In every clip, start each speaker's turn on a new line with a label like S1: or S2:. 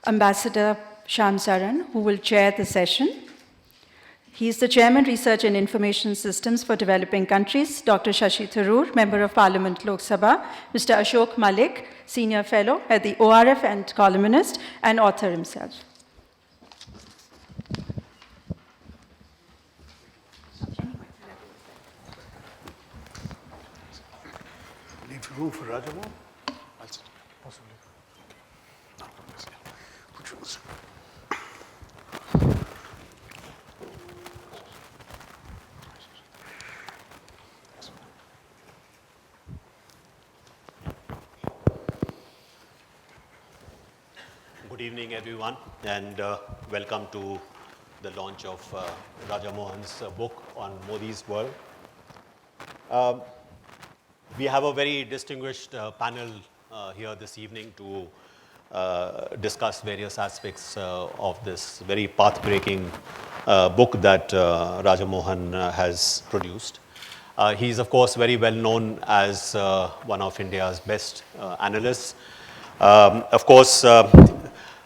S1: Ambassador Shyam Saran, who will chair the session. He is the Chairman, Research and Information Systems for Developing Countries, Dr. Shashi Tharoor, Member of Parliament, Lok Sabha, Mr. Ashok Malik, Senior Fellow at the ORF and columnist, and author himself.
S2: Leave room for Rajamohan? Possibly. No, put yours.
S3: Good evening, everyone, and welcome to the launch of Rajamohan's book on Modi's World. We have a very distinguished panel here this evening to discuss various aspects of this very path-breaking book that Rajamohan has produced. He is, of course, very well known as one of India's best analysts. Of course,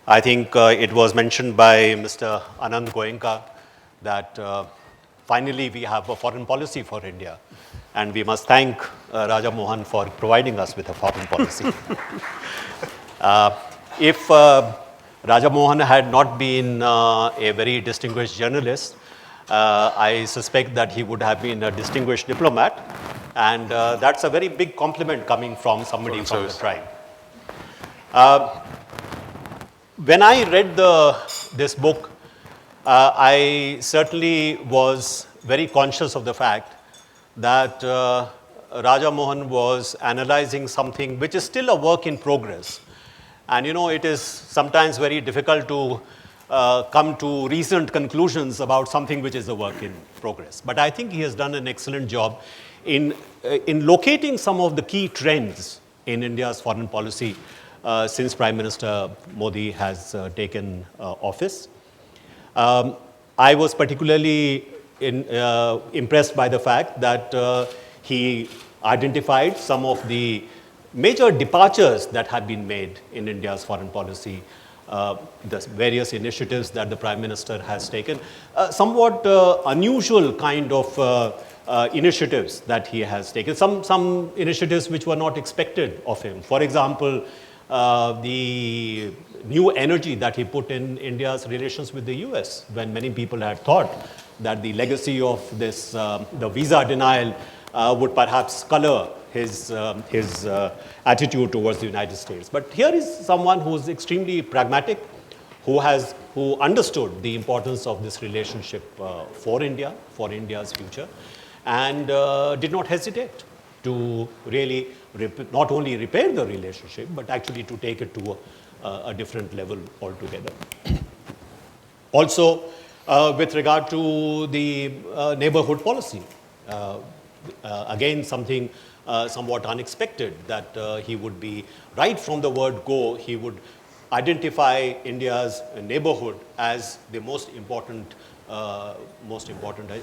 S3: I think it was mentioned by Mr. Anand Goenka that finally we have a foreign policy for India. And we must thank Rajamohan for providing us with a foreign policy. If Rajamohan had not been a very distinguished journalist, I suspect that he would have been a distinguished diplomat. And that's a very big compliment coming from somebody from the tribe. When I read this book, I certainly was very conscious of the fact that Rajamohan was analyzing something which is still a work in progress. And it is sometimes very difficult to come to recent conclusions about something which is a work in progress. But I think he has done an excellent job in locating some of the key trends in India's foreign policy since Prime Minister Modi has taken office. I was particularly impressed by the fact that he identified some of the major departures that have been made in India's foreign policy, the various initiatives that the Prime Minister has taken, somewhat unusual kind of initiatives that he has taken, some initiatives which were not expected of him. For example, the new energy that he put in India's relations with the US, when many people had thought that the legacy of this, the visa denial would perhaps color his attitude towards the United States. But here is someone who is extremely pragmatic, who understood the importance of this relationship for India, for India's future, and did not hesitate to really not only repair the relationship, but actually to take it to a different level altogether. Also, with regard to the neighborhood policy, again something somewhat unexpected, that he would be, right from the word go, he would identify India's neighborhood as the most important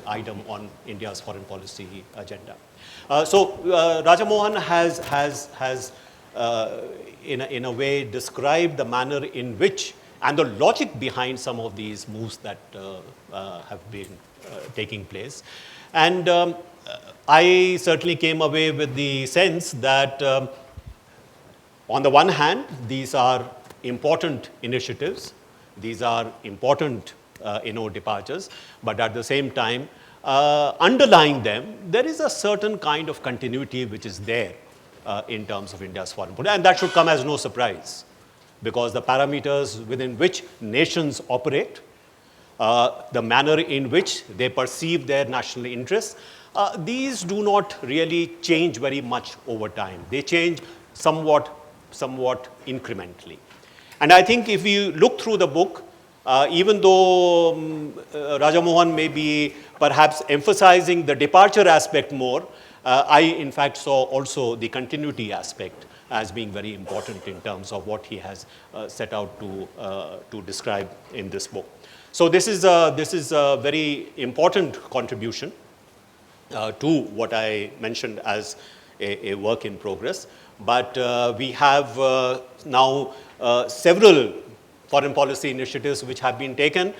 S3: item on India's foreign policy agenda. So Rajamohan has in a way described the manner in which and the logic behind some of these moves that have been taking place. And I certainly came away with the sense that on the one hand, these are important initiatives, these are important departures, but at the same time, underlying them, there is a certain kind of continuity which is there in terms of India's foreign policy. And that should come as no surprise, because the parameters within which nations operate, the manner in which they perceive their national interests, these do not really change very much over time. They change somewhat incrementally. And I think if you look through the book, even though Rajamohan may be perhaps emphasizing the departure aspect more, I in fact saw also the continuity aspect as being very important in terms of what he has set out to describe in this book. So this is a very important contribution to what I mentioned as a work in progress. But we have now several foreign policy initiatives which have been taken,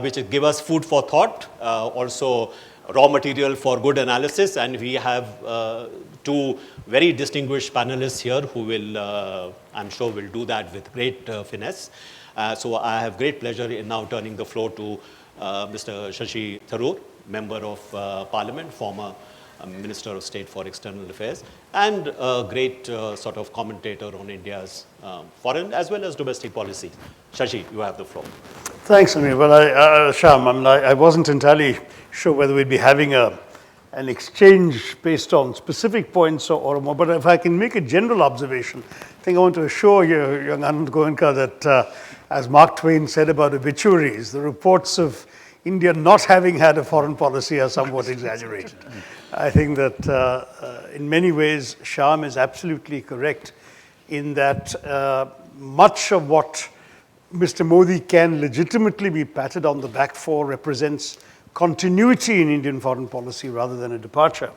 S3: which give us food for thought, also raw material for good analysis. And we have two very distinguished panelists here who will, I'm sure, will do that with great finesse. So I have great pleasure in now turning the floor to Mr. Shashi Tharoor, Member of Parliament, former Minister of State for External Affairs, and a great sort of commentator on India's foreign as well as domestic policy. Shashi, you have the floor.
S2: Thanks, Amir. Well, Shyam, I wasn't entirely sure whether we'd be having an exchange based on specific points or more, but if I can make a general observation, I think I want to assure you, young Anand Goenka, that as Mark Twain said about obituaries, the reports of India not having had a foreign policy are somewhat exaggerated. I think that in many ways, Shyam is absolutely correct in that much of what Mr. Modi can legitimately be patted on the back for represents continuity in Indian foreign policy rather than a departure.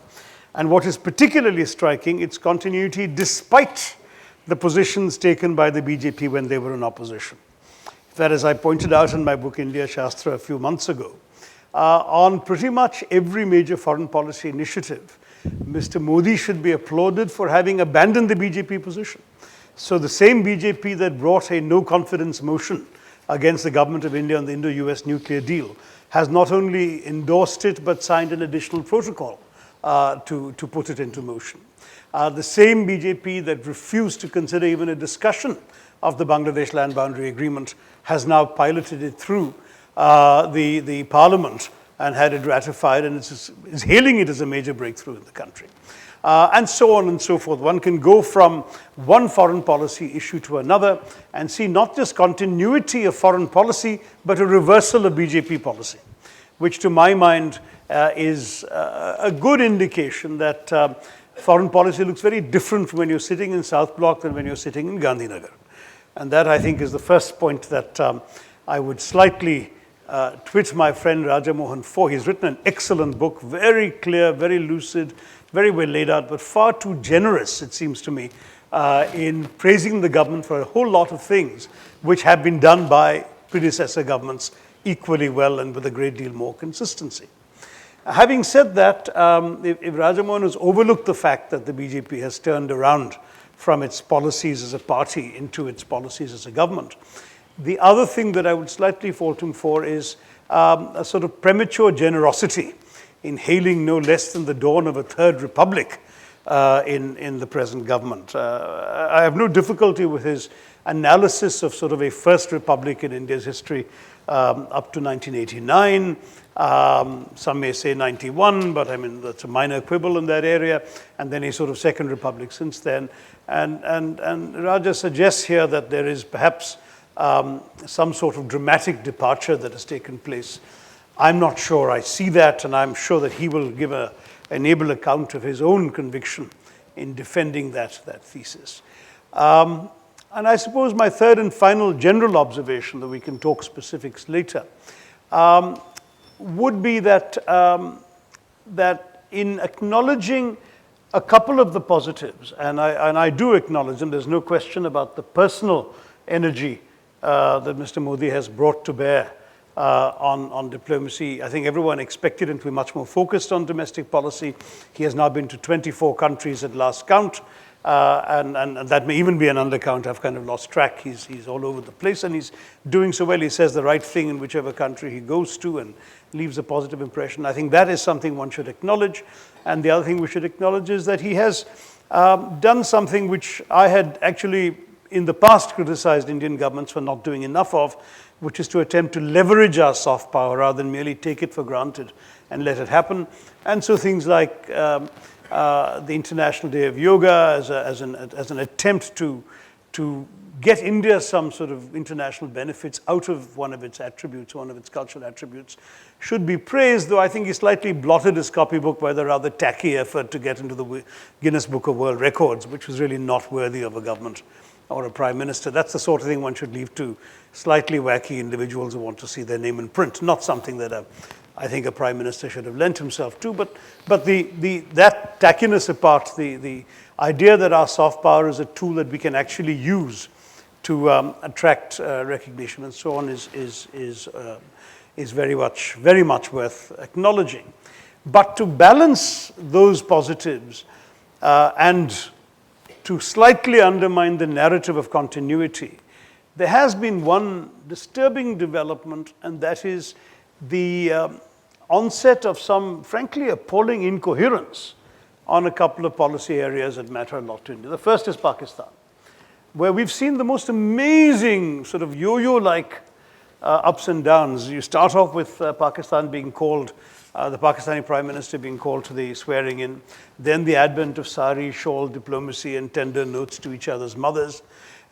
S2: And what is particularly striking, it's continuity despite the positions taken by the BJP when they were in opposition. That, as I pointed out in my book, India Shastra, a few months ago, on pretty much every major foreign policy initiative, Mr. Modi should be applauded for having abandoned the BJP position. So the same BJP that brought a no-confidence motion against the government of India on the Indo-US nuclear deal has not only endorsed it, but signed an additional protocol to put it into motion. The same BJP that refused to consider even a discussion of the Bangladesh land boundary agreement has now piloted it through the parliament and had it ratified, and is hailing it as a major breakthrough in the country. And so on and so forth. One can go from one foreign policy issue to another and see not just continuity of foreign policy, but a reversal of BJP policy, which to my mind is a good indication that foreign policy looks very different when you're sitting in South Block than when you're sitting in Gandhinagar. And that, I think, is the first point that I would slightly twit my friend Raja Mohan for. He's written an excellent book, very clear, very lucid, very well laid out, but far too generous, it seems to me, in praising the government for a whole lot of things which have been done by predecessor governments equally well and with a great deal more consistency. Having said that, if Raja Mohan has overlooked the fact that the BJP has turned around from its policies as a party into its policies as a government, the other thing that I would slightly fault him for is a sort of premature generosity in hailing no less than the dawn of a third republic in the present government. I have no difficulty with his analysis of sort of a first republic in India's history up to 1989. Some may say 91, but I mean, that's a minor quibble in that area. And then a sort of second republic since then. And Raja suggests here that there is perhaps some sort of dramatic departure that has taken place. I'm not sure I see that, and I'm sure that he will give an able account of his own conviction in defending that thesis. And I suppose my third and final general observation, that we can talk specifics later, would be that, that in acknowledging a couple of the positives, and I do acknowledge them, there's no question about the personal energy that Mr. Modi has brought to bear on diplomacy. I think everyone expected him to be much more focused on domestic policy. He has now been to 24 countries at last count, and that may even be an undercount. I've kind of lost track. He's all over the place, and he's doing so well. He says the right thing in whichever country he goes to and leaves a positive impression. I think that is something one should acknowledge. And the other thing we should acknowledge is that he has done something which I had actually in the past criticized Indian governments for not doing enough of, which is to attempt to leverage our soft power rather than merely take it for granted and let it happen. And so things like the International Day of Yoga as an attempt to get India some sort of international benefits out of one of its attributes, one of its cultural attributes, should be praised, though I think he slightly blotted his copybook by the rather tacky effort to get into the Guinness Book of World Records, which was really not worthy of a government or a prime minister. That's the sort of thing one should leave to slightly wacky individuals who want to see their name in print, not something that I think a prime minister should have lent himself to. But that tackiness apart, the idea that our soft power is a tool that we can actually use to attract recognition and so on is very much worth acknowledging. But to balance those positives and to slightly undermine the narrative of continuity, there has been one disturbing development, and that is the onset of some, frankly, appalling incoherence on a couple of policy areas that matter a lot to India. The first is Pakistan, where we've seen the most amazing sort of yo-yo-like ups and downs. You start off with Pakistan being called, the Pakistani Prime Minister being called to the swearing in, then the advent of sari, shawl diplomacy and tender notes to each other's mothers,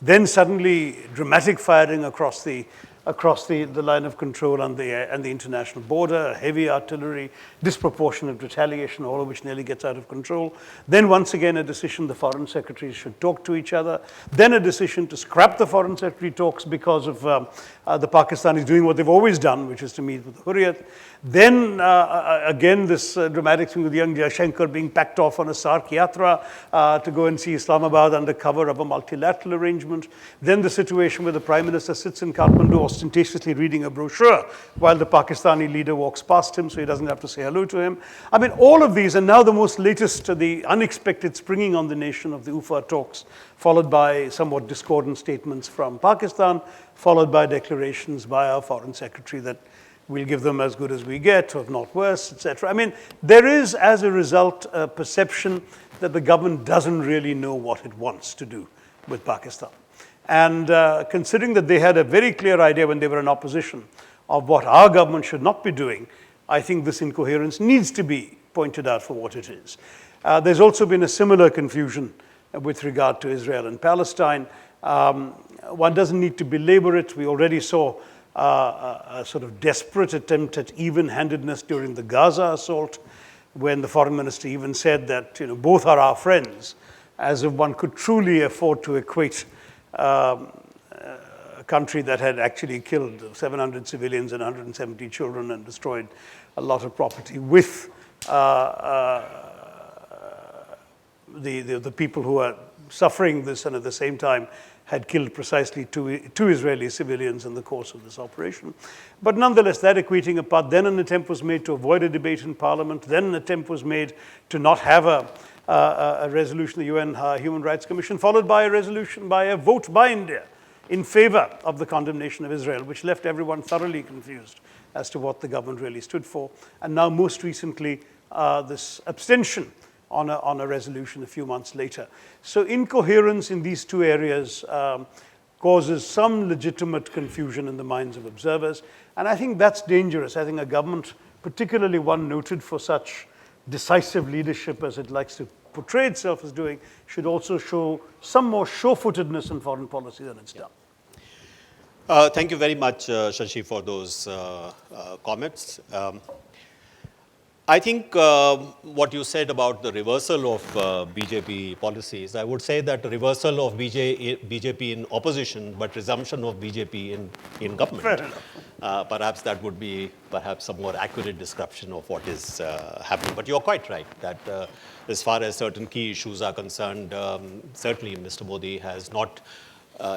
S2: then suddenly dramatic firing across the line of control and the international border, heavy artillery, disproportionate retaliation, all of which nearly gets out of control. Then once again a decision the foreign secretaries should talk to each other. Then a decision to scrap the foreign secretary talks because of the Pakistanis doing what they've always done, which is to meet with the Hurriyat. Then again this dramatic thing with young Jaishankar being packed off on a Sark Yatra to go and see Islamabad under cover of a multilateral arrangement. Then the situation where the Prime Minister sits in Kathmandu ostentatiously reading a brochure while the Pakistani leader walks past him so he doesn't have to say hello to him. I mean, all of these, and now the most latest, the unexpected springing on the nation of the UFA talks, followed by somewhat discordant statements from Pakistan, followed by declarations by our foreign secretary that we'll give them as good as we get, or if not worse, etc. I mean, there is, as a result, a perception that the government doesn't really know what it wants to do with Pakistan. And considering that they had a very clear idea when they were in opposition of what our government should not be doing, I think this incoherence needs to be pointed out for what it is. There's also been a similar confusion with regard to Israel and Palestine. One doesn't need to belabor it. We already saw a sort of desperate attempt at even-handedness during the Gaza assault, when the foreign minister even said that both are our friends, as if one could truly afford to equate a country that had actually killed 700 civilians and 170 children and destroyed a lot of property with the people who are suffering this, and at the same time had killed precisely two Israeli civilians in the course of this operation. But nonetheless, that equating apart, then an attempt was made to avoid a debate in Parliament, then an attempt was made to not have a resolution of the UN Human Rights Commission, followed by a resolution, by a vote by India in favor of the condemnation of Israel, which left everyone thoroughly confused as to what the government really stood for. And now most recently, this abstention on a resolution a few months later. So incoherence in these two areas causes some legitimate confusion in the minds of observers. And I think that's dangerous. I think a government, particularly one noted for such decisive leadership as it likes to portray itself as doing, should also show some more sure-footedness in foreign policy than it's done.
S3: Thank you very much, Shashi, for those comments. I think what you said about the reversal of BJP policies, I would say that reversal of BJP in opposition, but resumption of BJP in government.
S2: Fair enough.
S3: Perhaps that would be perhaps a more accurate description of what is happening. But you're quite right that as far as certain key issues are concerned, certainly Mr. Modi has not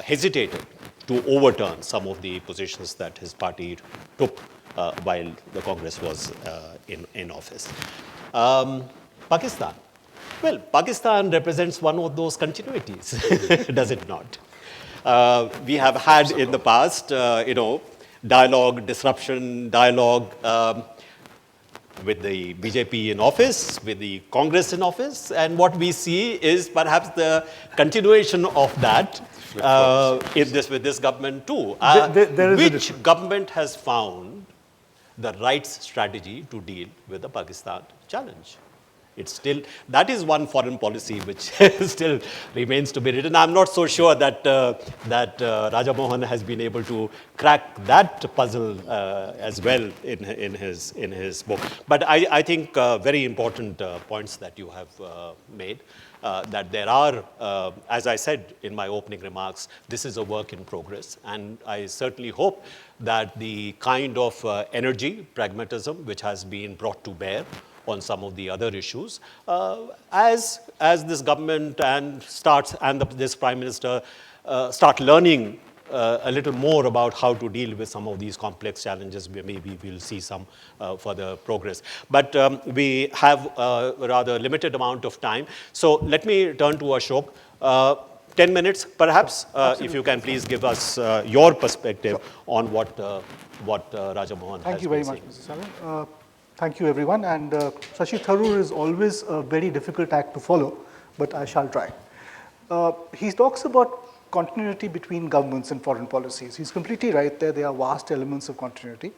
S3: hesitated to overturn some of the positions that his party took while the Congress was in office. Pakistan. Well, Pakistan represents one of those continuities, does it not? We have had in the past, dialogue, disruption, dialogue with the BJP in office, with the Congress in office, and what we see is perhaps the continuation of that with this government too. Which government has found the right strategy to deal with the Pakistan challenge? It's still, that is one foreign policy which still remains to be written. I'm not so sure that Raja Mohan has been able to crack that puzzle as well in his book. But I think very important points that you have made. That there are, as I said in my opening remarks, this is a work in progress. And I certainly hope that the kind of energy, pragmatism, which has been brought to bear on some of the other issues. As this government this Prime Minister start learning a little more about how to deal with some of these complex challenges, maybe we'll see some further progress. But we have a rather limited amount of time. So let me turn to Ashok. 10 minutes, perhaps, if you can please give us your perspective on what Raja Mohan has been saying.
S4: Thank you very much, Mr. Saran. Thank you, everyone. And Shashi Tharoor is always a very difficult act to follow, but I shall try. He talks about continuity between governments and foreign policies. He's completely right there. There are vast elements of continuity.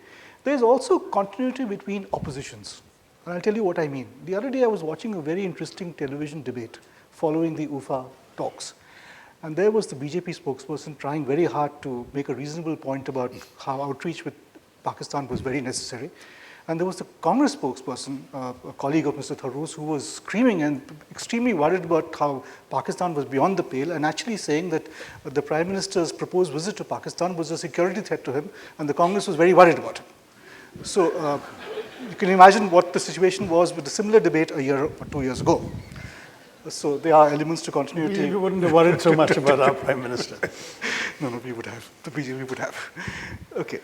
S4: There is also continuity between oppositions. And I'll tell you what I mean. The other day, I was watching a very interesting television debate following the UFA talks. And there was the BJP spokesperson trying very hard to make a reasonable point about how outreach with Pakistan was very necessary. And there was the Congress spokesperson, a colleague of Mr. Tharoor's, who was screaming and extremely worried about how Pakistan was beyond the pale, and actually saying that the Prime Minister's proposed visit to Pakistan was a security threat to him, and the Congress was very worried about him. So you can imagine what the situation was with a similar debate a year or 2 years ago. So there are elements to continuity.
S2: We wouldn't have worried so much about our Prime Minister.
S4: No, we would have. The BJP would have. Okay.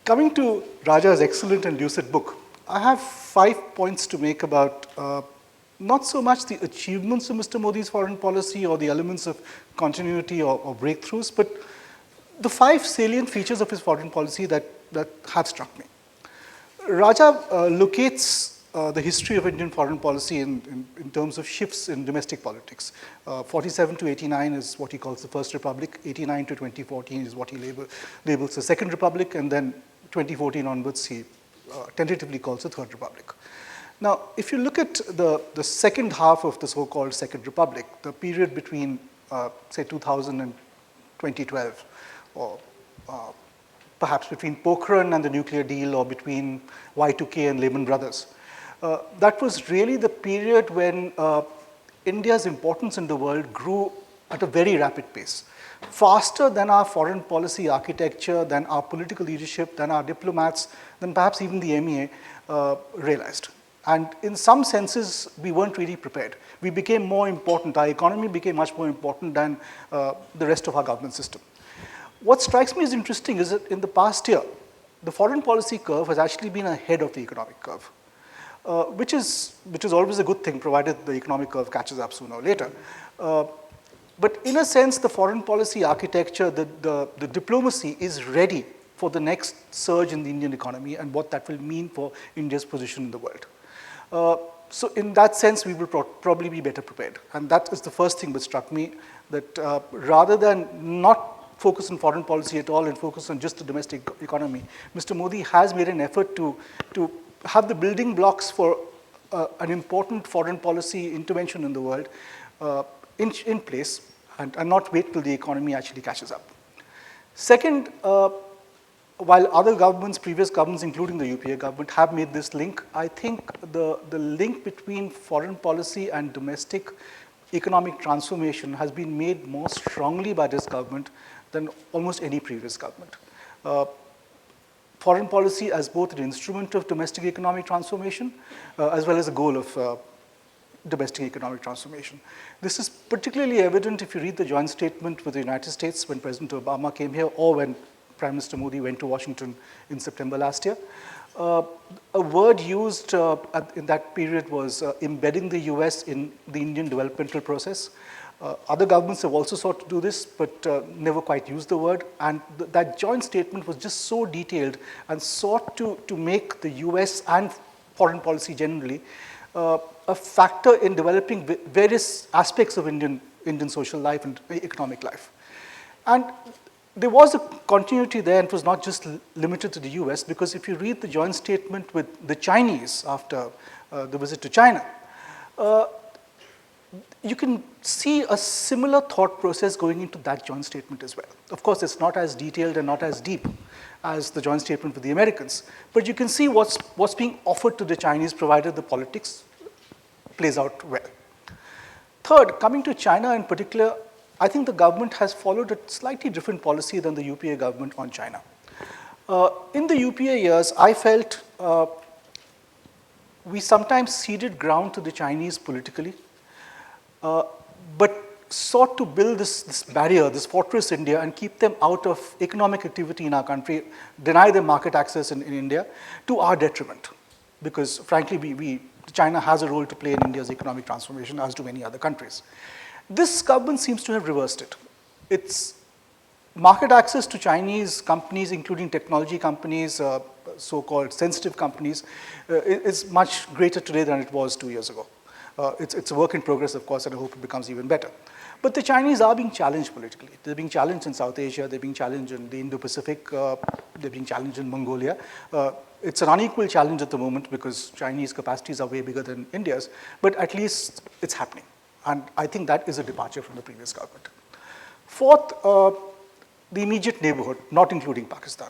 S4: Coming to Raja's excellent and lucid book, I have 5 points to make about not so much the achievements of Mr. Modi's foreign policy or the elements of continuity or breakthroughs, but the 5 salient features of his foreign policy that have struck me. Raja locates the history of Indian foreign policy in terms of shifts in domestic politics. 47 to 89 is what he calls the First Republic, 89 to 2014 is what he labels the Second Republic, and then 2014 onwards he tentatively calls the Third Republic. Now, if you look at the second half of the so-called Second Republic, the period between, say, 2000 and 2012, or perhaps between Pokhran and the nuclear deal, or between Y2K and Lehman Brothers, that was really the period when India's importance in the world grew at a very rapid pace, faster than our foreign policy architecture, than our political leadership, than our diplomats, than perhaps even the MEA realized. And in some senses, we weren't really prepared. We became more important. Our economy became much more important than the rest of our government system. What strikes me as interesting is that in the past year, the foreign policy curve has actually been ahead of the economic curve, which is always a good thing, provided the economic curve catches up sooner or later. But in a sense, the foreign policy architecture, the diplomacy is ready for the next surge in the Indian economy and what that will mean for India's position in the world. So in that sense, we will probably be better prepared. And that is the first thing that struck me, that rather than not focus on foreign policy at all and focus on just the domestic economy, Mr. Modi has made an effort to have the building blocks for an important foreign policy intervention in the world in place, and not wait till the economy actually catches up. Second, while other governments, previous governments, including the UPA government, have made this link, I think the link between foreign policy and domestic economic transformation has been made more strongly by this government than almost any previous government. Foreign policy as both an instrument of domestic economic transformation as well as a goal of domestic economic transformation. This is particularly evident if you read the joint statement with the United States when President Obama came here, or when Prime Minister Modi went to Washington in September last year. A word used in that period was embedding the US in the Indian developmental process. Other governments have also sought to do this, but never quite used the word. And that joint statement was just so detailed and sought to make the US and foreign policy generally a factor in developing various aspects of Indian social life and economic life. And there was a continuity there, and it was not just limited to the US, because if you read the joint statement with the Chinese after the visit to China, you can see a similar thought process going into that joint statement as well. Of course, it's not as detailed and not as deep as the joint statement with the Americans, but you can see what's being offered to the Chinese, provided the politics plays out well. Third, coming to China in particular, I think the government has followed a slightly different policy than the UPA government on China. In the UPA years, I felt we sometimes ceded ground to the Chinese politically, but sought to build this barrier, this fortress India, and keep them out of economic activity in our country, deny them market access in India, to our detriment. Because frankly, China has a role to play in India's economic transformation, as do many other countries. This government seems to have reversed it. Its market access to Chinese companies, including technology companies, so-called sensitive companies, is much greater today than it was 2 years ago. It's a work in progress, of course, and I hope it becomes even better. But the Chinese are being challenged politically. They're being challenged in South Asia, they're being challenged in the Indo-Pacific, they're being challenged in Mongolia. It's an unequal challenge at the moment because Chinese capacities are way bigger than India's, but at least it's happening. And I think that is a departure from the previous government. Fourth, the immediate neighborhood, not including Pakistan.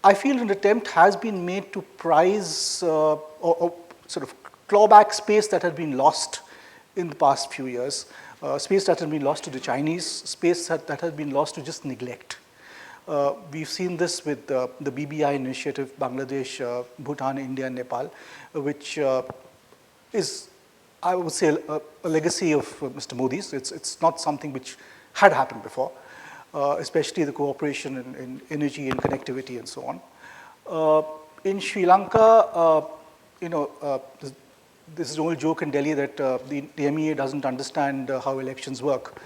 S4: I feel an attempt has been made to prize or sort of claw back space that had been lost in the past few years, space that had been lost to the Chinese, space that had been lost to just neglect. We've seen this with the BBI initiative, Bangladesh, Bhutan, India, and Nepal, which is, I would say, a legacy of Mr. Modi's. It's not something which had happened before, especially the cooperation in energy and connectivity and so on. In Sri Lanka, this is an old joke in Delhi that the MEA doesn't understand how elections work.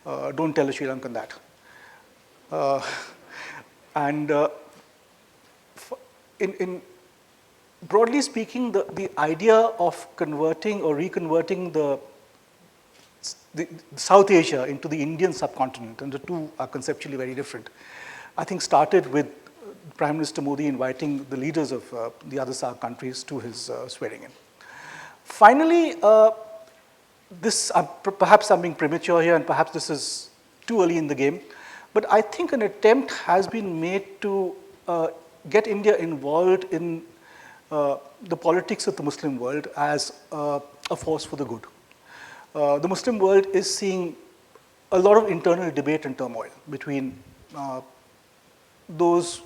S4: Don't tell a Sri Lankan that. In broadly speaking, the idea of converting or reconverting the South Asia into the Indian subcontinent, and the two are conceptually very different, I think started with Prime Minister Modi inviting the leaders of the other SAARC countries to his swearing in. Finally, perhaps I'm being premature here, and perhaps this is too early in the game, but I think an attempt has been made to get India involved in the politics of the Muslim world as a force for the good. The Muslim world is seeing a lot of internal debate and turmoil between those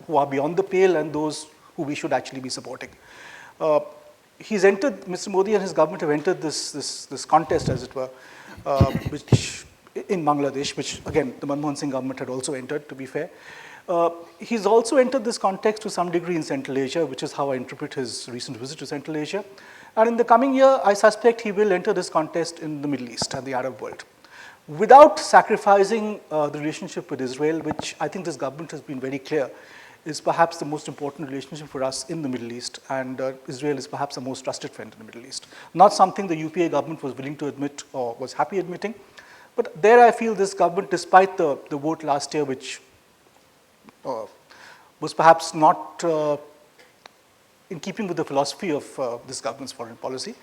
S4: who are beyond the pale and those who we should actually be supporting. Mr. Modi and his government have entered this contest, as it were, which in Bangladesh, which again the Manmohan Singh government had also entered, to be fair. He's also entered this context to some degree in Central Asia, which is how I interpret his recent visit to Central Asia. And in the coming year, I suspect he will enter this contest in the Middle East and the Arab world, without sacrificing the relationship with Israel, which I think this government has been very clear is perhaps the most important relationship for us in the Middle East, and Israel is perhaps the most trusted friend in the Middle East. Not something the UPA government was willing to admit or was happy admitting, but there I feel this government, despite the vote last year, which was perhaps not in keeping with the philosophy of this government's foreign policy,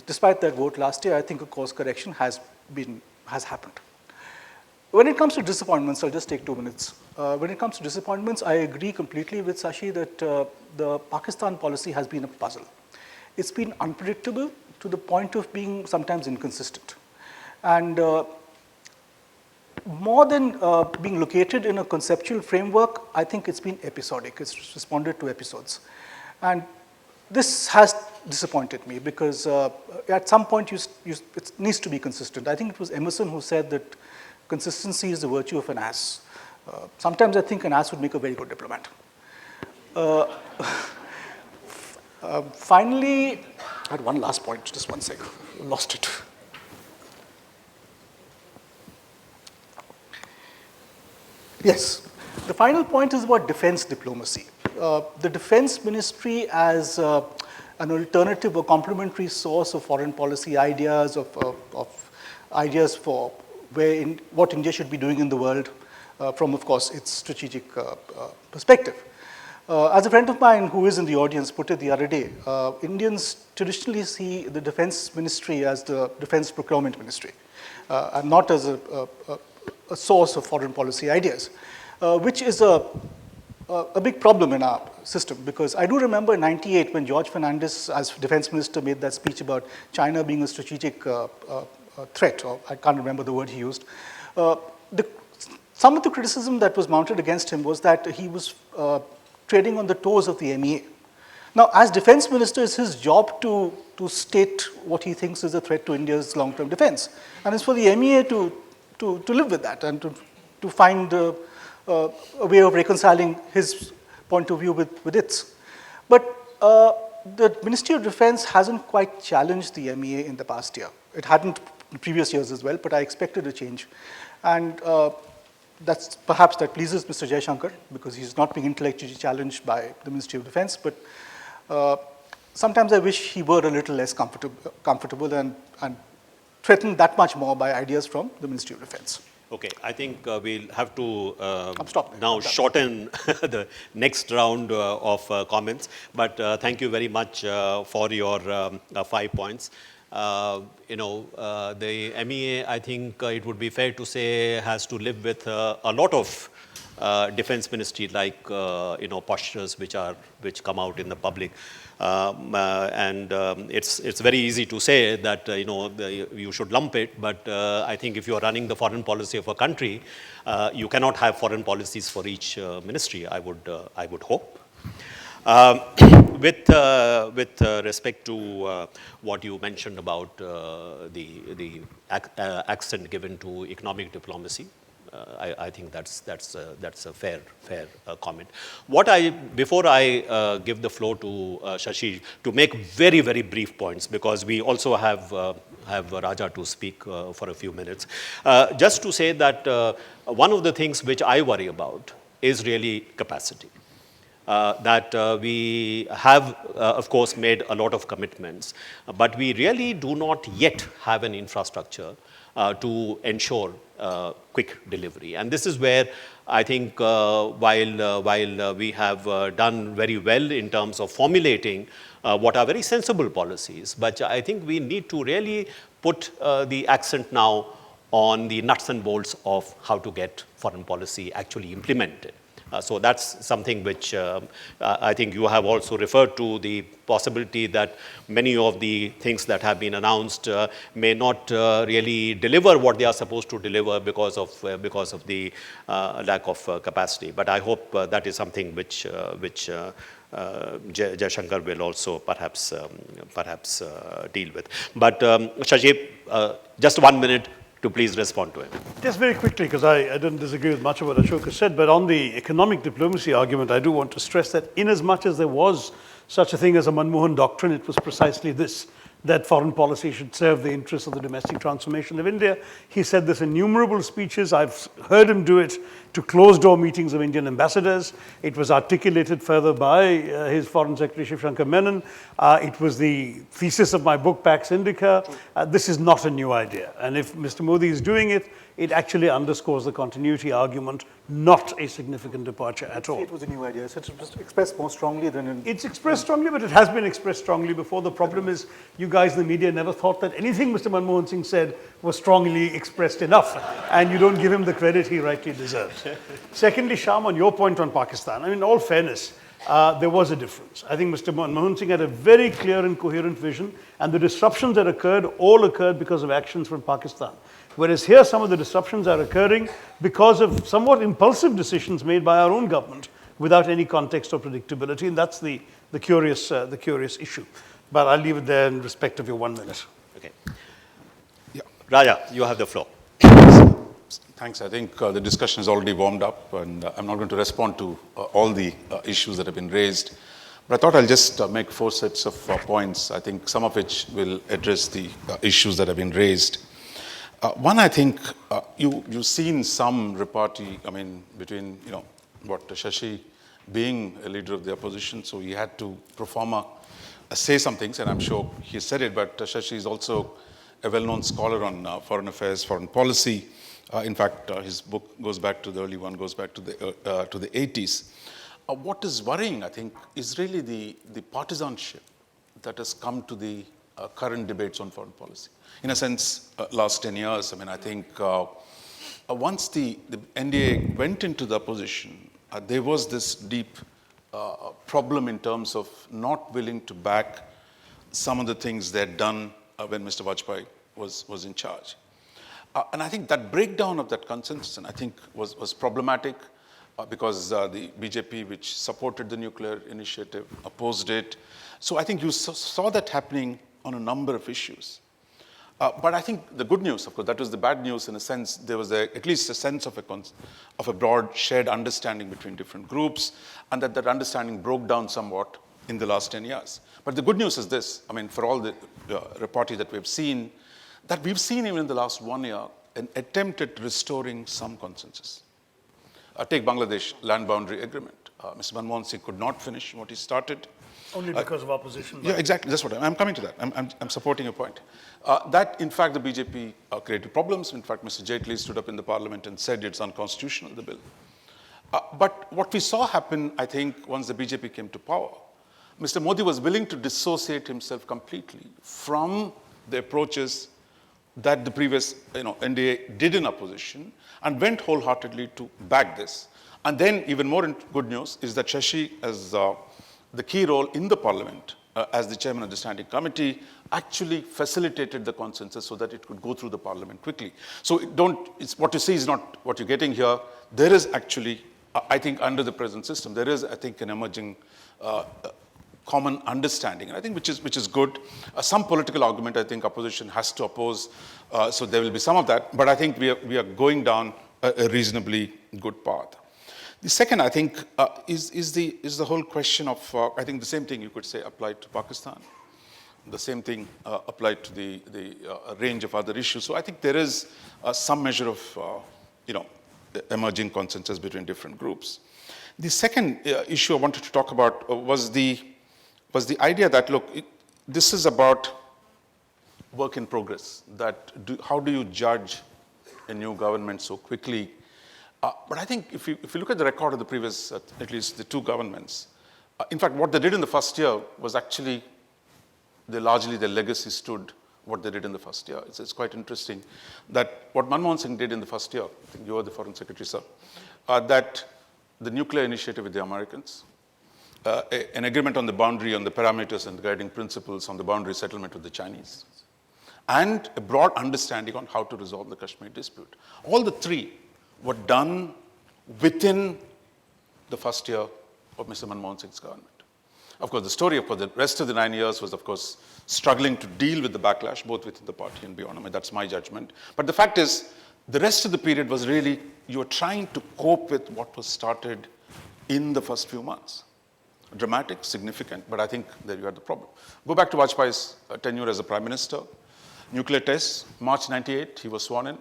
S4: despite that vote last year, I think a course correction has happened. When it comes to disappointments, I'll just take 2 minutes. When it comes to disappointments, I agree completely with Sashi that the Pakistan policy has been a puzzle. It's been unpredictable to the point of being sometimes inconsistent. And more than being located in a conceptual framework, I think it's been episodic. It's responded to episodes. And this has disappointed me because at some point it needs to be consistent. I think it was Emerson who said that consistency is the virtue of an ass. Sometimes I think an ass would make a very good diplomat. Finally, I had one last point, just one second, lost it. Yes, the final point is about defense diplomacy. The defense ministry as an alternative or complementary source of foreign policy ideas, of ideas for what India should be doing in the world from, of course, its strategic perspective. As a friend of mine who is in the audience put it the other day, Indians traditionally see the defense ministry as the defense procurement ministry, and not as a source of foreign policy ideas, which is a big problem in our system, because I do remember in '98 when George Fernandez, as defense minister, made that speech about China being a strategic threat, or I can't remember the word he used. Some of the criticism that was mounted against him was that he was treading on the toes of the MEA. Now, as defense minister, it's his job to state what he thinks is a threat to India's long-term defense. And it's for the MEA to live with that and to find a way of reconciling his point of view with its. But the Ministry of Defense hasn't quite challenged the MEA in the past year. It hadn't in previous years as well, but I expected a change. And perhaps that pleases Mr. Jaishankar, because he's not being intellectually challenged by the Ministry of Defense. But sometimes I wish he were a little less comfortable and threatened that much more by ideas from the Ministry of Defense.
S3: Okay, I think we'll have to
S4: now
S3: shorten the next round of comments. But thank you very much for your 5 points. The MEA, I think it would be fair to say, has to live with a lot of defense ministry like postures which come out in the public, it's very easy to say that you should lump it, but I think if you are running the foreign policy of a country, you cannot have foreign policies for each ministry. I would hope. With respect to what you mentioned about the accent given to economic diplomacy, I think that's a fair comment. Before I give the floor to Shashi to make very brief points, because we also have Raja to speak for a few minutes, just to say that one of the things which I worry about is really capacity. We have, of course, made a lot of commitments, but we really do not yet have an infrastructure to ensure quick delivery. And this is where I think while we have done very well in terms of formulating what are very sensible policies, but I think we need to really put the accent now on the nuts and bolts of how to get foreign policy actually implemented. So that's something which I think you have also referred to, the possibility that many of the things that have been announced may not really deliver what they are supposed to deliver because of the lack of capacity. But I hope that is something which Jaishankar will also perhaps deal with. But Shashi, just 1 minute to please respond to him.
S2: Just very quickly, because I don't disagree with much of what Ashoka said, but on the economic diplomacy argument, I do want to stress that in as much as there was such a thing as a Manmohan doctrine, it was precisely this, that foreign policy should serve the interests of the domestic transformation of India. He said this in innumerable speeches. I've heard him do it to closed-door meetings of Indian ambassadors. It was articulated further by his Foreign Secretary, Shiv Shankar Menon. It was the thesis of my book, Pax Indica. This is not a new idea. And if Mr. Modi is doing it, it actually underscores the continuity argument, not a significant departure at all.
S4: It was a new idea. It's expressed more strongly than in...
S2: It's expressed strongly, but it has been expressed strongly before. The problem is you guys in the media never thought that anything Mr. Manmohan Singh said was strongly expressed enough, and you don't give him the credit he rightly deserves. Secondly, Shyam, on your point on Pakistan, I mean, in all fairness, there was a difference. I think Mr. Manmohan Singh had a very clear and coherent vision, and the disruptions that occurred all occurred because of actions from Pakistan. Whereas here, some of the disruptions are occurring because of somewhat impulsive decisions made by our own government without any context or predictability, and that's the curious issue. But I'll leave it there in respect of your 1 minute.
S3: Okay. Yeah. Raja, you have the floor.
S5: Thanks. I think the discussion has already warmed up, and I'm not going to respond to all the issues that have been raised. But I thought I'll just make 4 sets of points, I think some of which will address the issues that have been raised. One, I think you've seen some repartee, between, what Shashi being a leader of the opposition, so he had to pro forma say some things, and I'm sure he said it, but Shashi is also a well-known scholar on foreign affairs, foreign policy. In fact, his book goes back to the early one, goes back to the 80s. What is worrying, I think, is really the partisanship that has come to the current debates on foreign policy. In a sense, last 10 years, I think once the NDA went into the opposition, there was this deep problem in terms of not willing to back some of the things they had done when Mr. Vajpayee was in charge. And I think that breakdown of that consensus, I think, was problematic. because the BJP, which supported the nuclear initiative, opposed it. So I think you saw that happening on a number of issues. But I think the good news, of course, that was the bad news in a sense. There was at least a sense of a broad shared understanding between different groups, and that understanding broke down somewhat in the last 10 years. But the good news is this, I mean, for all the reporting that we've seen even in the last 1 year, an attempt at restoring some consensus. Take Bangladesh land boundary agreement. Mr. Manmohan Singh could not finish what he started.
S2: Only because of opposition.
S5: Yeah, exactly. That's what I'm coming to that. I'm supporting your point. That, in fact, the BJP created problems. In fact, Mr. Jaitley stood up in the parliament and said it's unconstitutional, the bill. But what we saw happen, I think, once the BJP came to power, Mr. Modi was willing to dissociate himself completely from the approaches that the previous NDA did in opposition and went wholeheartedly to back this. And then even more good news is that Shashi, as the key role in the parliament, as the chairman of the standing committee, actually facilitated the consensus so that it could go through the parliament quickly. So what you see is not what you're getting here. There is actually, I think, under the present system, there is, I think, an emerging common understanding, and I think which is good. Some political argument, I think, opposition has to oppose, so there will be some of that. But I think we are going down a reasonably good path. The second, I think, is the whole question of, I think the same thing you could say applied to Pakistan. The same thing applied to the range of other issues. So I think there is some measure of, emerging consensus between different groups. The second issue I wanted to talk about was the idea that, look, this is about work in progress. How do you judge a new government so quickly? But I think if you look at the record of the previous, at least the two governments, in fact, what they did in the first year was actually largely their legacy stood what they did in the first year. It's quite interesting that what Manmohan Singh did in the first year, I think you were the foreign secretary, sir, that the nuclear initiative with the Americans, an agreement on the boundary, on the parameters and the guiding principles on the boundary settlement with the Chinese, and a broad understanding on how to resolve the Kashmir dispute. All the three were done within the first year of Mr. Manmohan Singh's government. Of course, the story of the rest of the 9 years was, of course, struggling to deal with the backlash, both within the party and beyond. I mean, that's my judgment. But the fact is, the rest of the period was really, you were trying to cope with what was started in the first few months. Dramatic, significant, but I think there you had the problem. Go back to Vajpayee's tenure as a prime minister. Nuclear tests, March 98, he was sworn in.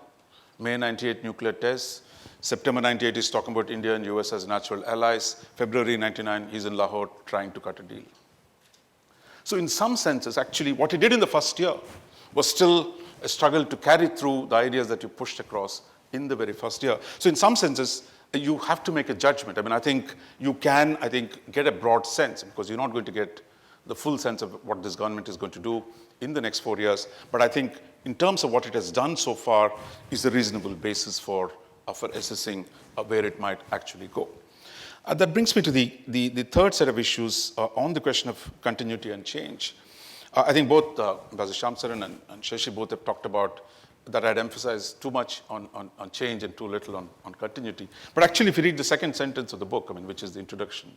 S5: May 98, nuclear tests. September 98, he's talking about India and US as natural allies. February 99, he's in Lahore trying to cut a deal. So in some senses, actually, what he did in the first year was still a struggle to carry through the ideas that you pushed across in the very first year. So in some senses, you have to make a judgment. I mean, I think you can, get a broad sense, because you're not going to get the full sense of what this government is going to do in the next 4 years. But I think in terms of what it has done so far is a reasonable basis for assessing where it might actually go. That brings me to the third set of issues on the question of continuity and change. I think both Professor Shamsaran and Shashi both have talked about that I'd emphasized too much on change and too little on continuity. But actually, if you read the second sentence of the book, which is the introduction,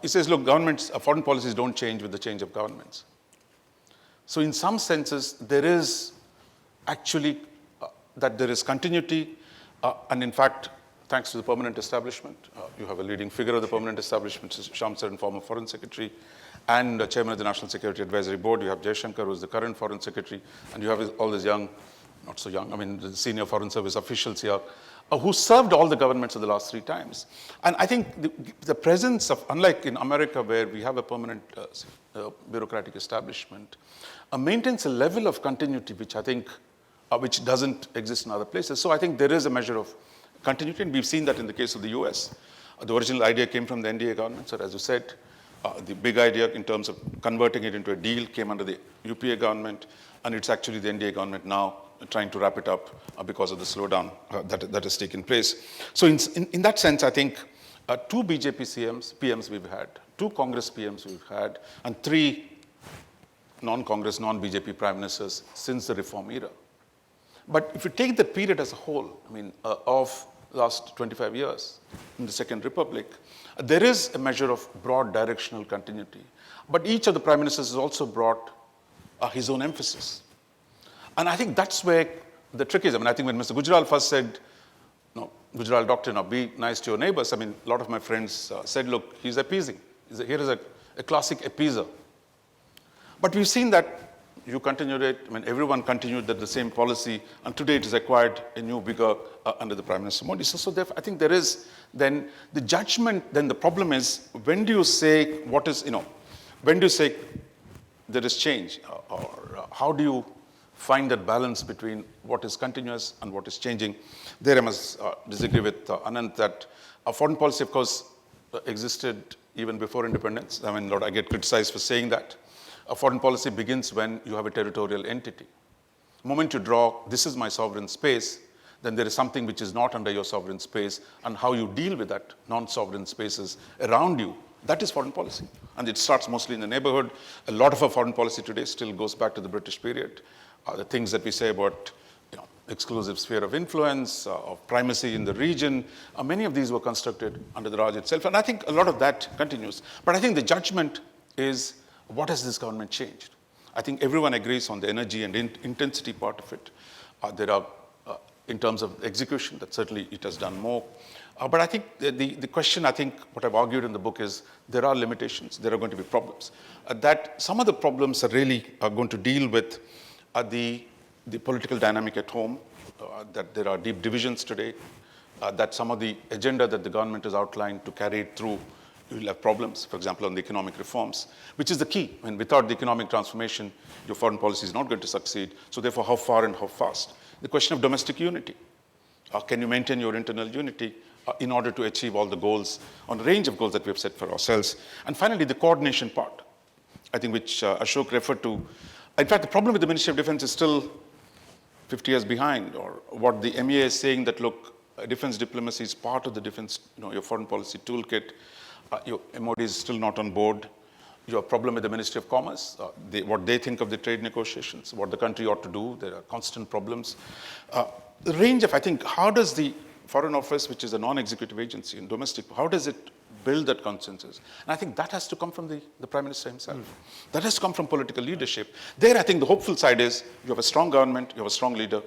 S5: it says, look, governments, foreign policies don't change with the change of governments. So in some senses, there is actually that there is continuity, and in fact, thanks to the permanent establishment, you have a leading figure of the permanent establishment, Shamsaran, former foreign secretary, and chairman of the National Security Advisory Board. You have Jaishankar, who is the current foreign secretary, and you have all these young, not so young, the senior foreign service officials here, who served all the governments of the last 3 times. And I think the presence of, unlike in America where we have a permanent bureaucratic establishment, maintains a level of continuity which I think, which doesn't exist in other places. So I think there is a measure of continuity, and we've seen that in the case of the US. The original idea came from the NDA government, so as you said, the big idea in terms of converting it into a deal came under the UPA government, and it's actually the NDA government now trying to wrap it up because of the slowdown that has taken place. So in that sense, I think 2 BJP PMs we've had, 2 Congress PMs we've had, and 3 non-Congress, non-BJP prime ministers since the reform era. But if you take the period as a whole, of last 25 years in the Second Republic, there is a measure of broad directional continuity. But each of the prime ministers has also brought his own emphasis. And I think that's where the trick is. I mean, I think when Mr. Gujral first said, Gujral doctrine of be nice to your neighbors, I mean, a lot of my friends said, look, he's appeasing. Here is a classic appeaser. But we've seen that you continued it, I mean, everyone continued the same policy, and today it is acquired a new vigor under the Prime Minister Modi. So therefore, I think there is then the judgment, then the problem is, when do you say what is, when do you say there is change? Or how do you find that balance between what is continuous and what is changing? There I must disagree with Anand that foreign policy, of course, existed even before independence. I mean, I get criticized for saying that. A foreign policy begins when you have a territorial entity. The moment you draw, this is my sovereign space, then there is something which is not under your sovereign space, and how you deal with that non-sovereign spaces around you, that is foreign policy. And it starts mostly in the neighborhood. A lot of our foreign policy today still goes back to the British period. The things that we say about exclusive sphere of influence, of primacy in the region, many of these were constructed under the Raj itself. And I think a lot of that continues. But I think the judgment is, what has this government changed? I think everyone agrees on the energy and intensity part of it. There are, in terms of execution, that certainly it has done more. But I think the question, I think, what I've argued in the book is, there are limitations, there are going to be problems. That some of the problems are really going to deal with the political dynamic at home, that there are deep divisions today, that some of the agenda that the government has outlined to carry it through, you will have problems, for example, on the economic reforms, which is the key. I mean, without the economic transformation, your foreign policy is not going to succeed. So therefore, how far and how fast? The question of domestic unity. Can you maintain your internal unity in order to achieve all the goals, on a range of goals that we have set for ourselves? And finally, the coordination part, I think, which Ashok referred to. In fact, the problem with the Ministry of Defense is still 50 years behind, or what the MEA is saying that, look, defense diplomacy is part of the defense, your foreign policy toolkit. Your MOD is still not on board. You have a problem with the Ministry of Commerce, what they think of the trade negotiations, what the country ought to do. There are constant problems. The range of, I think, how does the Foreign Office, which is a non-executive agency in domestic, how does it build that consensus? And I think that has to come from the Prime Minister himself. That has to come from political leadership. There, I think the hopeful side is, you have a strong government, you have a strong leader.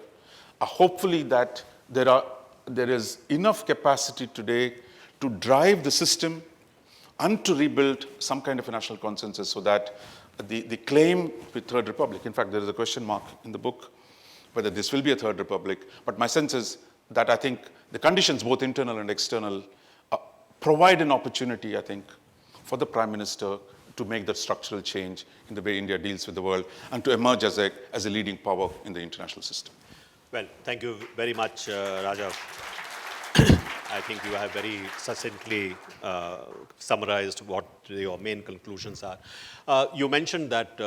S5: Hopefully that there is enough capacity today to drive the system and to rebuild some kind of a national consensus, so that the claim with Third Republic, in fact, there is a question mark in the book whether this will be a Third Republic, but my sense is that I think the conditions, both internal and external, provide an opportunity, I think, for the Prime Minister to make that structural change in the way India deals with the world, and to emerge as a leading power in the international system.
S3: Well, thank you very much, Raja. I think you have very succinctly summarized what your main conclusions are. You mentioned that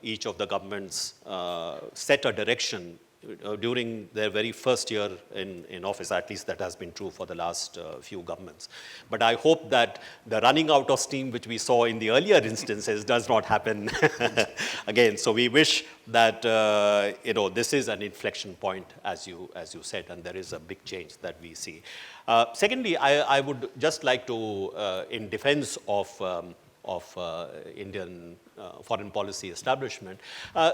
S3: each of the governments set a direction during their very first year in office. At least that has been true for the last few governments. But I hope that the running out of steam which we saw in the earlier instances does not happen again. So we wish that this is an inflection point, as you said, and there is a big change that we see. Secondly, I would just like to, in defense of Indian foreign policy establishment.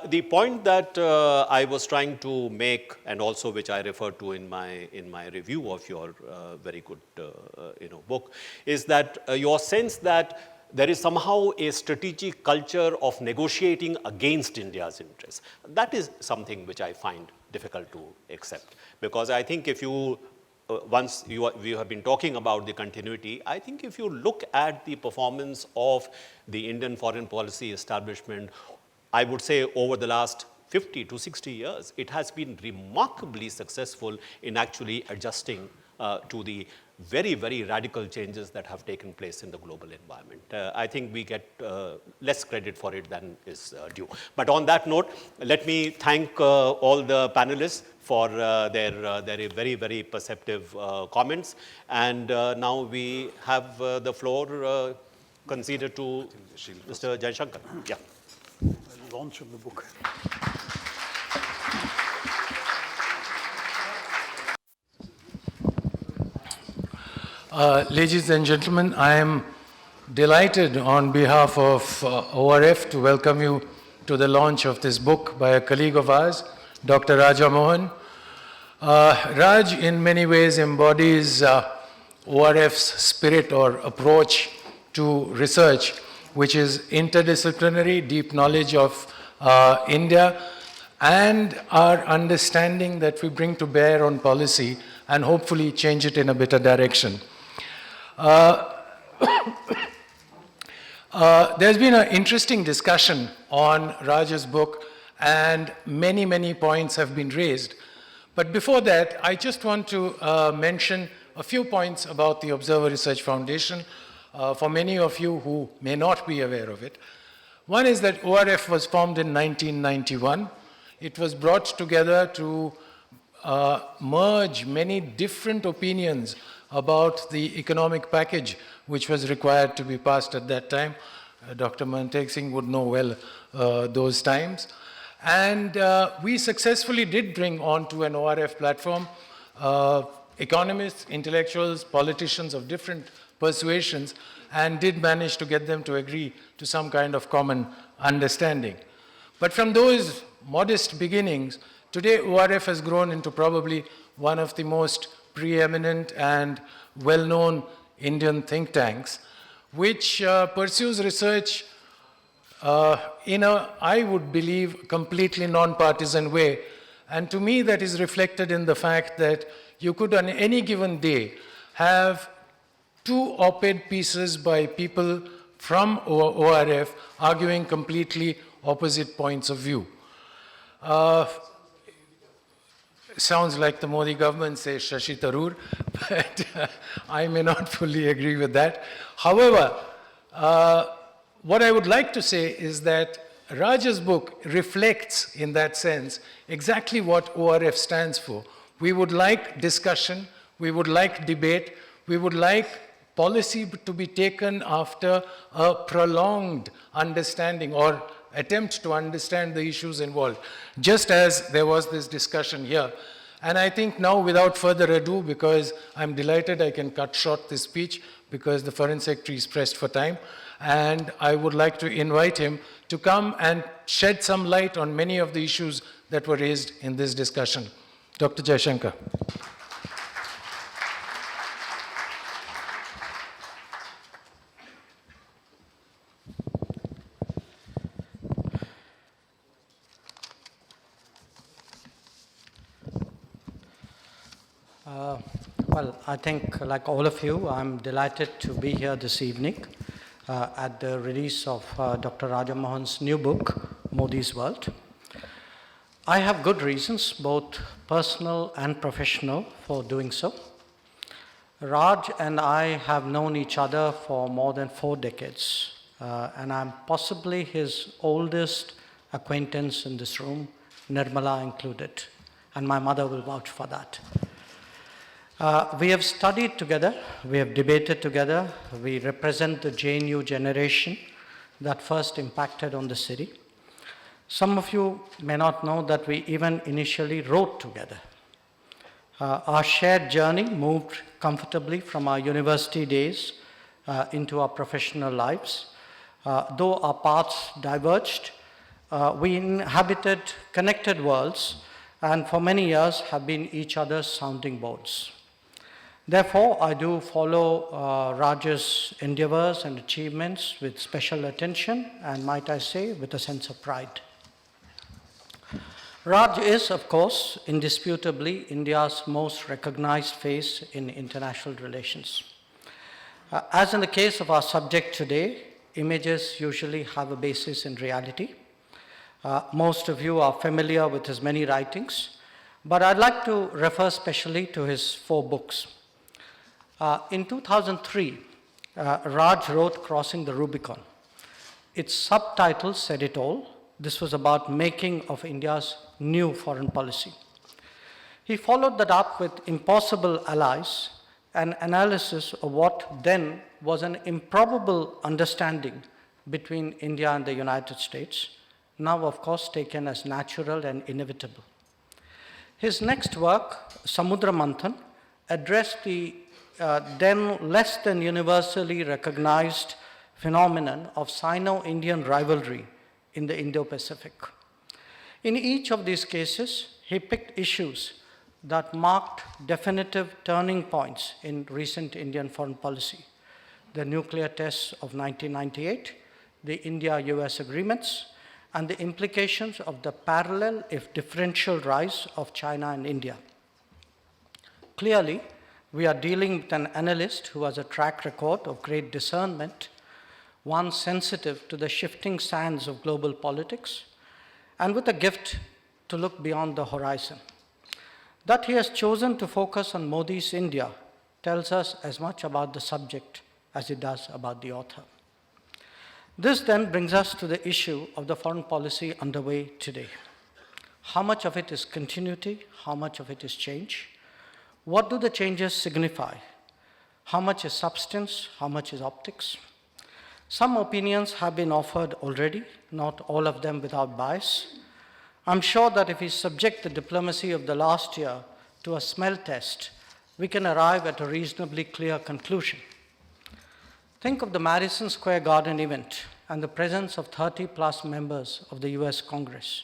S3: The point that I was trying to make, and also which I referred to in my review of your very good book, is that your sense that there is somehow a strategic culture of negotiating against India's interests. That is something which I find difficult to accept, because I think if you once we have been talking about the continuity, I think if you look at the performance of the Indian foreign policy establishment, I would say over the last 50 to 60 years, it has been remarkably successful in actually adjusting to the very, very radical changes that have taken place in the global environment. I think we get less credit for it than is due. But on that note, let me thank all the panelists for their very, very perceptive comments. And now we have the floor conceded to Mr. Jaishankar. Yeah.
S2: The launch of the book.
S6: Ladies and gentlemen, I am delighted on behalf of ORF to welcome you to the launch of this book by a colleague of ours, Dr. Raja Mohan. Raj in many ways embodies ORF's spirit or approach to research, which is interdisciplinary, deep knowledge of India, and our understanding that we bring to bear on policy and hopefully change it in a better direction. There's been an interesting discussion on Raj's book, and many, many points have been raised. But before that, I just want to mention a few points about the Observer Research Foundation for many of you who may not be aware of it. One is that ORF was formed in 1991. It was brought together to merge many different opinions about the economic package which was required to be passed at that time. Dr. Mantek Singh would know well those times. And we successfully did bring onto an ORF platform economists, intellectuals, politicians of different persuasions, and did manage to get them to agree to some kind of common understanding. But from those modest beginnings, today ORF has grown into probably one of the most preeminent and well-known Indian think tanks, which pursues research in a, I would believe, completely non-partisan way. And to me, that is reflected in the fact that you could on any given day have 2 op-ed pieces by people from ORF arguing completely opposite points of view. Sounds like the Modi government says Shashi Tharoor, but I may not fully agree with that. However, what I would like to say is that Raj's book reflects, in that sense, exactly what ORF stands for. We would like discussion, we would like debate, we would like policy to be taken after a prolonged understanding or attempt to understand the issues involved, just as there was this discussion here. And I think now, without further ado, because I'm delighted I can cut short this speech because the Foreign Secretary is pressed for time, and I would like to invite him to come and shed some light on many of the issues that were raised in this discussion. Dr. Jaishankar.
S7: Well, I think, like all of you, I'm delighted to be here this evening at the release of Dr. Raja Mohan's new book, Modi's World. I have good reasons, both personal and professional, for doing so. Raj and I have known each other for more than 4 decades, and I'm possibly his oldest acquaintance in this room, Nirmala included, and my mother will vouch for that. We have studied together, we have debated together, we represent the JNU generation that first impacted on the city. Some of you may not know that we even initially wrote together. Our shared journey moved comfortably from our university days into our professional lives. Though our paths diverged, we inhabited connected worlds and for many years have been each other's sounding boards. Therefore, I do follow Raj's endeavors and achievements with special attention and, might I say, with a sense of pride. Raj is, of course, indisputably India's most recognized face in international relations. As in the case of our subject today, images usually have a basis in reality. Most of you are familiar with his many writings, but I'd like to refer specially to his 4 books. In 2003, Raj wrote Crossing the Rubicon. Its subtitle said it all. This was about making of India's new foreign policy. He followed that up with Impossible Allies, an analysis of what then was an improbable understanding between India and the United States, now of course taken as natural and inevitable. His next work, Samudra Manthan, addressed the then less than universally recognized phenomenon of Sino-Indian rivalry in the Indo-Pacific. In each of these cases, he picked issues that marked definitive turning points in recent Indian foreign policy: the nuclear tests of 1998, the India-US agreements, and the implications of the parallel, if differential, rise of China and India. Clearly, we are dealing with an analyst who has a track record of great discernment, one sensitive to the shifting sands of global politics, and with a gift to look beyond the horizon. That he has chosen to focus on Modi's India tells us as much about the subject as it does about the author. This then brings us to the issue of the foreign policy underway today. How much of it is continuity? How much of it is change? What do the changes signify? How much is substance? How much is optics? Some opinions have been offered already, not all of them without bias. I'm sure that if we subject the diplomacy of the last year to a smell test, we can arrive at a reasonably clear conclusion. Think of the Madison Square Garden event and the presence of 30+ members of the US Congress.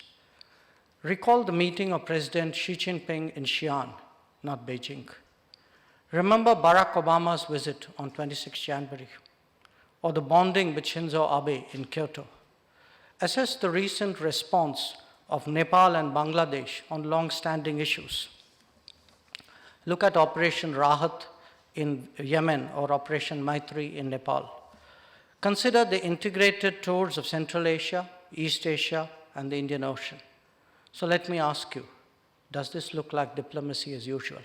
S7: Recall the meeting of President Xi Jinping in Xi'an, not Beijing. Remember Barack Obama's visit on 26 January, or the bonding with Shinzo Abe in Kyoto. Assess the recent response of Nepal and Bangladesh on long-standing issues. Look at Operation Rahat in Yemen or Operation Maitri in Nepal. Consider the integrated tours of Central Asia, East Asia, and the Indian Ocean. So let me ask you, does this look like diplomacy as usual?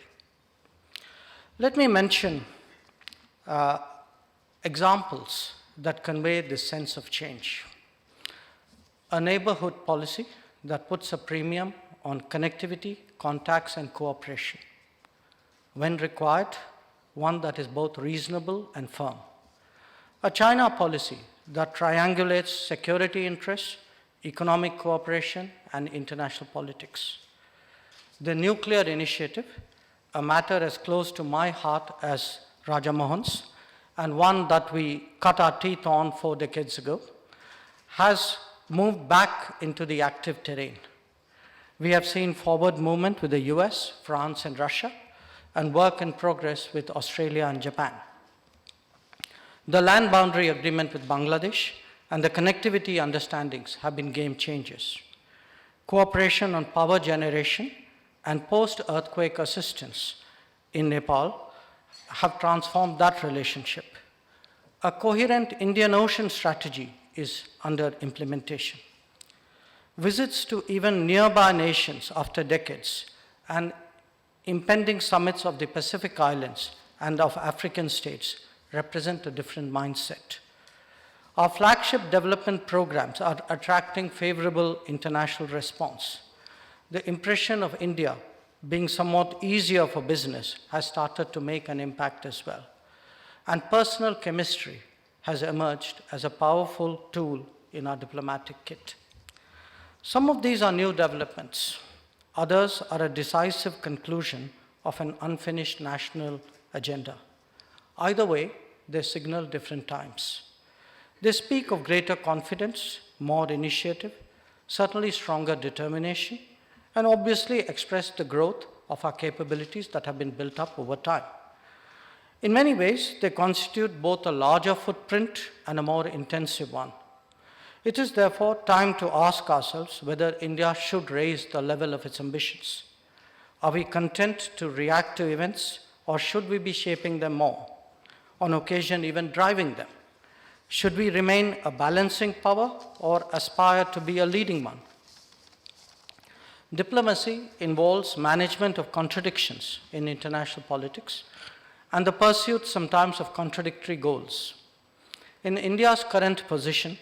S7: Let me mention examples that convey this sense of change. A neighborhood policy that puts a premium on connectivity, contacts, and cooperation. When required, one that is both reasonable and firm. A China policy that triangulates security interests, economic cooperation, and international politics. The nuclear initiative, a matter as close to my heart as Raja Mohan's, and one that we cut our teeth on 4 decades ago, has moved back into the active terrain. We have seen forward movement with the US, France, and Russia, and work in progress with Australia and Japan. The land boundary agreement with Bangladesh and the connectivity understandings have been game changers. Cooperation on power generation and post-earthquake assistance in Nepal have transformed that relationship. A coherent Indian Ocean strategy is under implementation. Visits to even nearby nations after decades and impending summits of the Pacific Islands and of African states represent a different mindset. Our flagship development programs are attracting favorable international response. The impression of India being somewhat easier for business has started to make an impact as well. And personal chemistry has emerged as a powerful tool in our diplomatic kit. Some of these are new developments. Others are a decisive conclusion of an unfinished national agenda. Either way, they signal different times. They speak of greater confidence, more initiative, certainly stronger determination, and obviously express the growth of our capabilities that have been built up over time. In many ways, they constitute both a larger footprint and a more intensive one. It is therefore time to ask ourselves whether India should raise the level of its ambitions. Are we content to react to events, or should we be shaping them more, on occasion even driving them? Should we remain a balancing power or aspire to be a leading one? Diplomacy involves management of contradictions in international politics and the pursuit sometimes of contradictory goals. In India's current position,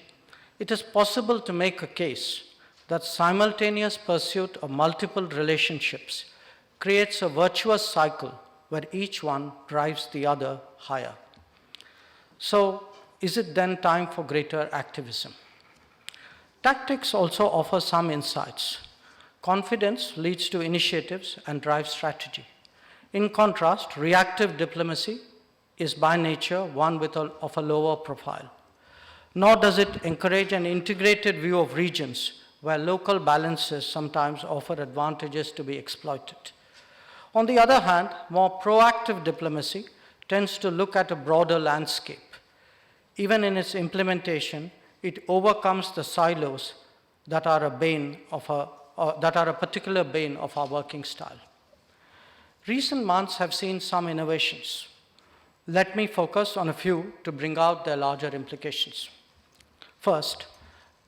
S7: it is possible to make a case that simultaneous pursuit of multiple relationships creates a virtuous cycle where each one drives the other higher. So, is it then time for greater activism? Tactics also offer some insights. Confidence leads to initiatives and drives strategy. In contrast, reactive diplomacy is by nature one of a lower profile, nor does it encourage an integrated view of regions where local balances sometimes offer advantages to be exploited. On the other hand, more proactive diplomacy tends to look at a broader landscape. Even in its implementation, it overcomes the silos that are a particular bane of our working style. Recent months have seen some innovations. Let me focus on a few to bring out their larger implications. First,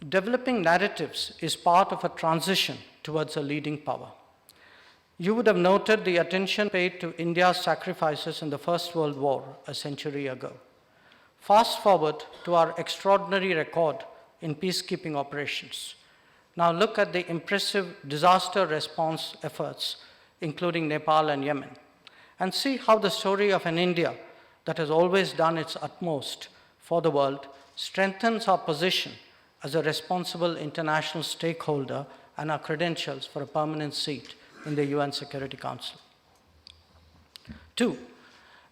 S7: developing narratives is part of a transition towards a leading power. You would have noted the attention paid to India's sacrifices in the First World War a century ago. Fast forward to our extraordinary record in peacekeeping operations. Now look at the impressive disaster response efforts, including Nepal and Yemen, and see how the story of an India that has always done its utmost for the world strengthens our position as a responsible international stakeholder and our credentials for a permanent seat in the UN Security Council. 2,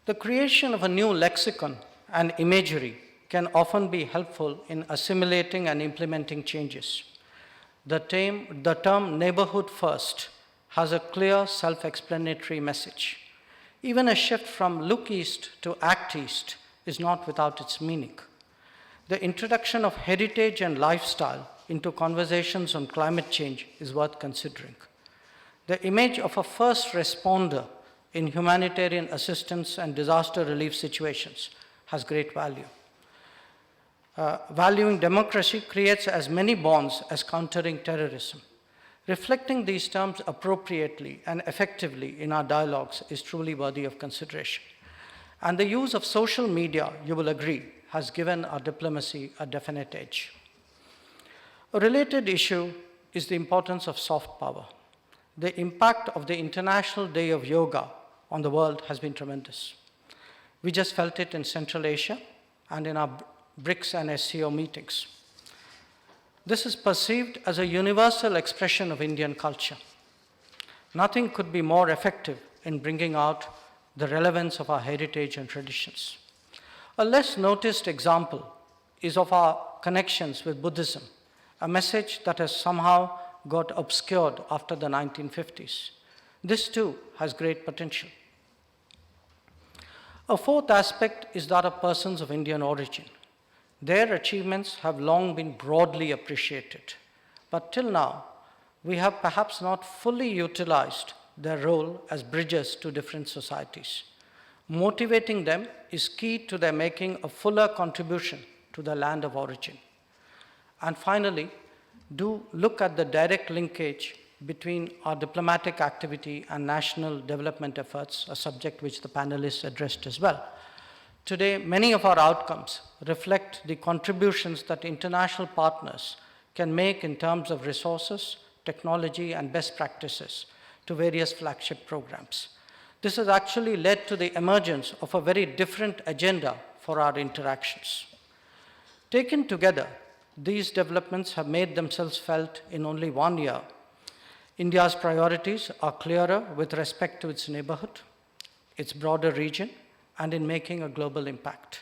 S7: the creation of a new lexicon and imagery can often be helpful in assimilating and implementing changes. The term neighborhood first has a clear self-explanatory message. Even a shift from look east to act east is not without its meaning. The introduction of heritage and lifestyle into conversations on climate change is worth considering. The image of a first responder in humanitarian assistance and disaster relief situations has great value. Valuing democracy creates as many bonds as countering terrorism. Reflecting these terms appropriately and effectively in our dialogues is truly worthy of consideration. And the use of social media, you will agree, has given our diplomacy a definite edge. A related issue is the importance of soft power. The impact of the International Day of Yoga on the world has been tremendous. We just felt it in Central Asia and in our BRICS and SCO meetings. This is perceived as a universal expression of Indian culture. Nothing could be more effective in bringing out the relevance of our heritage and traditions. A less noticed example is of our connections with Buddhism, a message that has somehow got obscured after the 1950s. This too has great potential. A fourth aspect is that of persons of Indian origin. Their achievements have long been broadly appreciated, but till now, we have perhaps not fully utilized their role as bridges to different societies. Motivating them is key to their making a fuller contribution to the land of origin. And finally, do look at the direct linkage between our diplomatic activity and national development efforts, a subject which the panelists addressed as well. Today, many of our outcomes reflect the contributions that international partners can make in terms of resources, technology, and best practices to various flagship programs. This has actually led to the emergence of a very different agenda for our interactions. Taken together, these developments have made themselves felt in only 1 year. India's priorities are clearer with respect to its neighborhood, its broader region, and in making a global impact.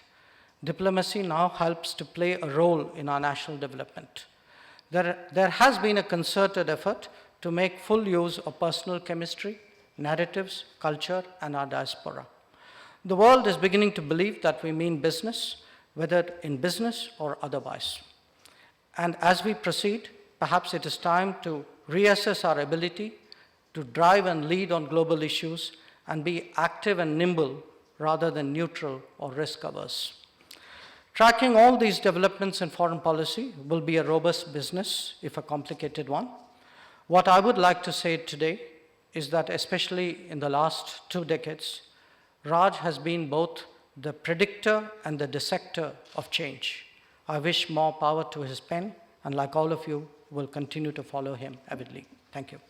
S7: Diplomacy now helps to play a role in our national development. There has been a concerted effort to make full use of personal chemistry, narratives, culture, and our diaspora. The world is beginning to believe that we mean business, whether in business or otherwise. And as we proceed, perhaps it is time to reassess our ability to drive and lead on global issues and be active and nimble rather than neutral or risk-averse. Tracking all these developments in foreign policy will be a robust business, if a complicated one. What I would like to say today is that especially in the last 2 decades, Raj has been both the predictor and the dissector of change. I wish more power to his pen, and like all of you, will continue to follow him avidly. Thank you.